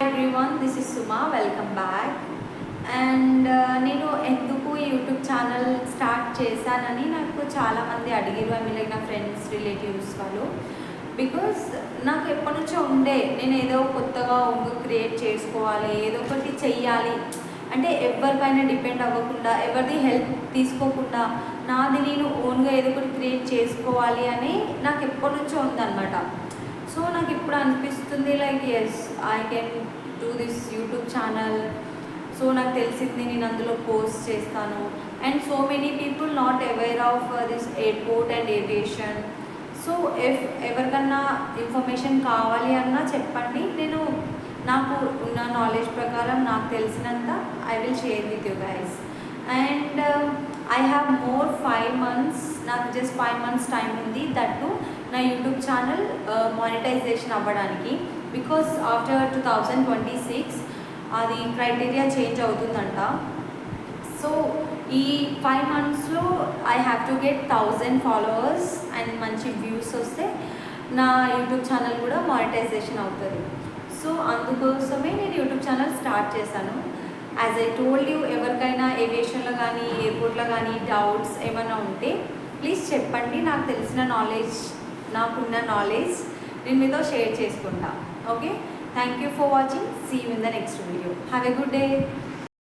Everyone, this is Suma. Welcome back. And నేను ఎందుకు ఈ యూట్యూబ్ ఛానల్ స్టార్ట్ చేశానని నాకు చాలామంది అడిగారు. ఐ మీన్ లైక్ నా ఫ్రెండ్స్, రిలేటివ్స్ వాళ్ళు. బికాస్ నాకు ఎప్పటి నుంచో ఉండే, నేను ఏదో కొత్తగా క్రియేట్ చేసుకోవాలి, ఏదో ఒకటి చెయ్యాలి, అంటే ఎవరిపైన డిపెండ్ అవ్వకుండా, ఎవరిది హెల్ప్ తీసుకోకుండా నాది నేను ఓన్గా ఏదో ఒకటి క్రియేట్ చేసుకోవాలి అని నాకు ఎప్పటి నుంచో ఉందన్నమాట. సో నాకు ఇప్పుడు అనిపిస్తుంది like yes, I can do this YouTube channel. So నాకు తెలిసింది, నేను అందులో పోస్ట్ చేస్తాను. And so many people not aware of this airport and aviation. So ఎవరికన్నా ఇన్ఫర్మేషన్ కావాలి అన్నా చెప్పండి, నేను నాకు ఉన్న నాలెడ్జ్ ప్రకారం నాకు తెలిసినంత I will share with you guys. And I have more 5 months, నాకు జస్ట్ 5 months టైం ఉంది. దట్టు నా యూట్యూబ్ ఛానల్ మానిటైజేషన్ అవ్వడానికి. బికాస్ ఆఫ్టర్ 2026 అది క్రైటీరియా చేంజ్ అవుతుందంట. సో ఈ 5 monthsలో I have to get 1000 followers and మంచి వ్యూస్ వస్తే నా యూట్యూబ్ ఛానల్ కూడా మానిటైజేషన్ అవుతుంది. సో అందుకోసమే నేను యూట్యూబ్ ఛానల్ స్టార్ట్ చేశాను. యాజ్ ఐ టోల్డ్ యూ, ఎవరికైనా ఏవియేషన్లో కానీ ఎయిర్పోర్ట్లో కానీ డౌట్స్ ఏమైనా ఉంటే ప్లీజ్ చెప్పండి. నాకు తెలిసిన నాలెడ్జ్, నాకున్న నాలెడ్జ్ నేను మీతో షేర్ చేసుకుంటా. Okay, thank you for watching. See you in the next video. Have a good day.